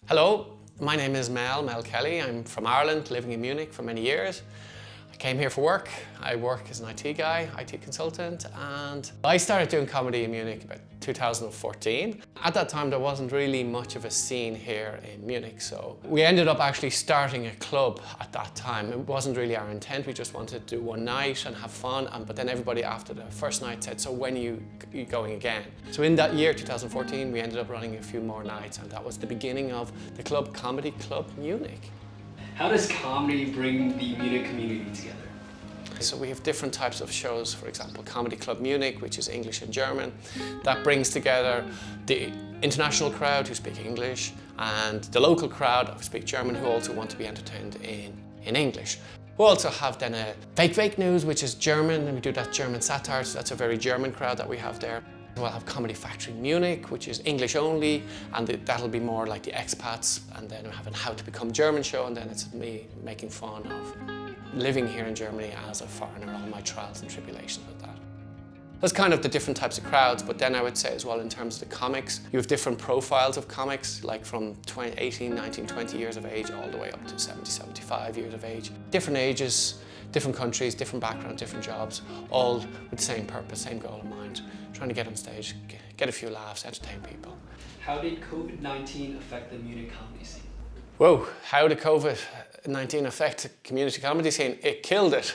Hello, my name is Mel Kelly. I'm from Ireland, living in Munich for many years. I came here for work. I work as an IT guy, IT consultant, and I started doing comedy in Munich about 2014. At that time, there wasn't really much of a scene here in Munich, so we ended up actually starting a club at that time. It wasn't really our intent. We just wanted to do one night and have fun, but then everybody after the first night said, so when are you going again? So in that year, 2014, we ended up running a few more nights, and that was the beginning of the club, Comedy Club Munich. How does comedy bring the Munich community together? So we have different types of shows, for example, Comedy Club Munich, which is English and German. That brings together the international crowd who speak English and the local crowd who speak German who also want to be entertained in English. We also have then a fake news, which is German, and we do that German satire, so that's a very German crowd that we have there. We'll have Comedy Factory Munich, which is English only, and that'll be more like the expats, and then we have a How to Become German show, and then it's me making fun of living here in Germany as a foreigner, all my trials and tribulations with that. That's kind of the different types of crowds, but then I would say as well in terms of the comics, you have different profiles of comics, like from 18, 19, 20 years of age all the way up to 70, 75 years of age. Different ages, different countries, different backgrounds, different jobs, all with the same purpose, same goal in mind, trying to get on stage, get a few laughs, entertain people. How did COVID-19 affect the Munich comedy scene? Whoa, how did COVID-19 affect the community comedy scene? It killed it.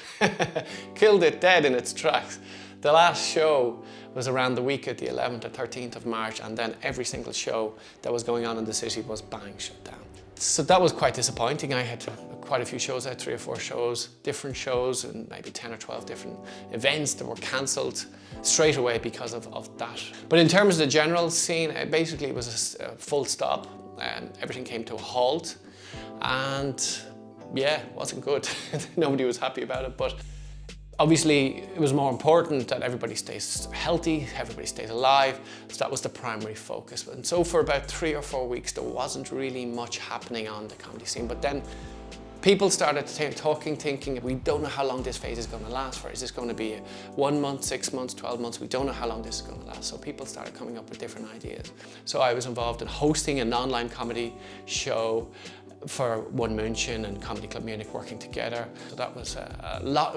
Killed it dead in its tracks. The last show was around the week of the 11th or 13th of March, and then every single show that was going on in the city was bang, shut down. So that was quite disappointing. I had quite a few shows, I had 3 or 4 shows, different shows, and maybe 10 or 12 different events that were cancelled straight away because of that. But in terms of the general scene, basically it was a full stop. Everything came to a halt, and yeah, it wasn't good. Nobody was happy about it, but obviously it was more important that everybody stays healthy, everybody stays alive, so that was the primary focus. And so for about 3 or 4 weeks there wasn't really much happening on the comedy scene, but then people started thinking, we don't know how long this phase is going to last for. Is this going to be 1 month, 6 months, 12 months? We don't know how long this is going to last. So people started coming up with different ideas. So I was involved in hosting an online comedy show for Muenchen and Comedy Club Munich working together. So that was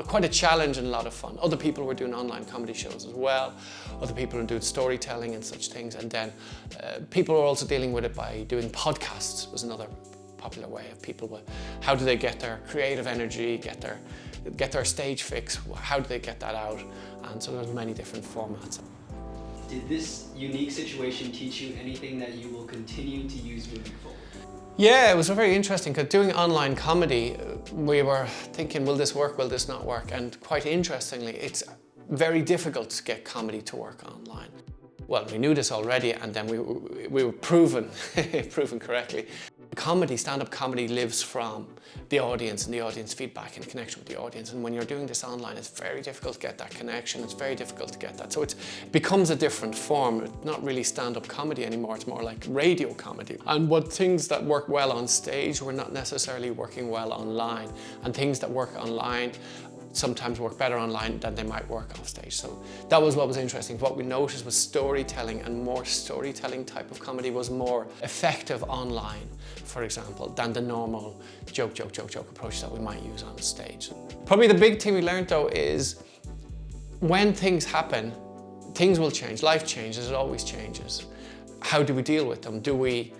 quite a challenge and a lot of fun. Other people were doing online comedy shows as well. Other people were doing storytelling and such things. And then people were also dealing with it by doing podcasts, was another popular way of people. How do they get their creative energy, get their stage fix? How do they get that out? And so there's many different formats. Did this unique situation teach you anything that you will continue to use moving forward? Yeah, it was very interesting because doing online comedy, we were thinking, will this work, will this not work? And quite interestingly, it's very difficult to get comedy to work online. Well, we knew this already, and then we were proven correctly. Comedy, stand-up comedy lives from the audience and the audience feedback and connection with the audience. And when you're doing this online, it's very difficult to get that connection. It's very difficult to get that. So it becomes a different form. It's not really stand-up comedy anymore. It's more like radio comedy. And what things that work well on stage were not necessarily working well online. And things that work online sometimes work better online than they might work off stage. So that was what was interesting. What we noticed was storytelling, and more storytelling type of comedy was more effective online, for example, than the normal joke approach that we might use on stage. Probably the big thing we learned though is when things happen, things will change. Life changes, it always changes. How do we deal with them? Do we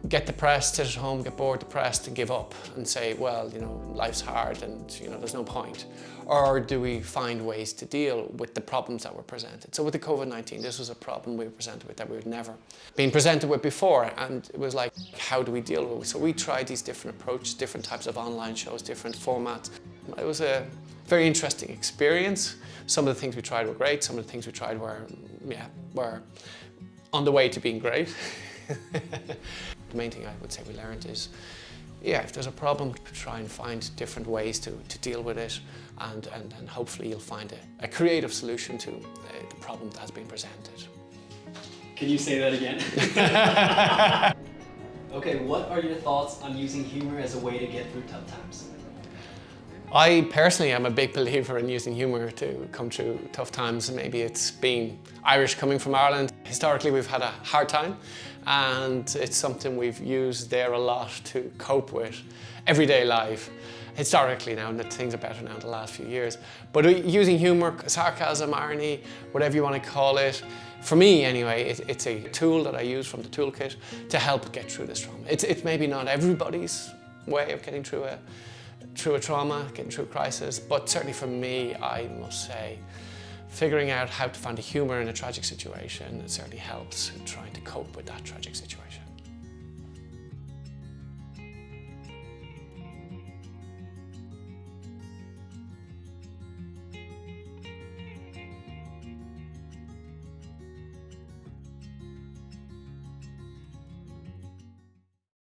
get depressed, sit at home, get bored, depressed, and give up and say, well, life's hard and there's no point? Or do we find ways to deal with the problems that were presented? So with the COVID-19, this was a problem we were presented with that we had never been presented with before, and it was like, how do we deal with it? So we tried these different approaches, different types of online shows, different formats. It was a very interesting experience. Some of the things we tried were great, some of the things we tried were on the way to being great. The main thing I would say we learned is, if there's a problem, try and find different ways to deal with it, and hopefully you'll find a creative solution to the problem that has been presented. Can you say that again? Okay, what are your thoughts on using humor as a way to get through tough times? I personally am a big believer in using humour to come through tough times. Maybe it's been Irish coming from Ireland. Historically, we've had a hard time, and it's something we've used there a lot to cope with everyday life. Historically now, and things are better now in the last few years. But using humour, sarcasm, irony, whatever you want to call it, for me anyway, it's a tool that I use from the toolkit to help get through this trauma. It's maybe not everybody's way of getting through a trauma, getting through a crisis, but certainly for me, I must say, figuring out how to find the humour in a tragic situation, it certainly helps in trying to cope with that tragic situation.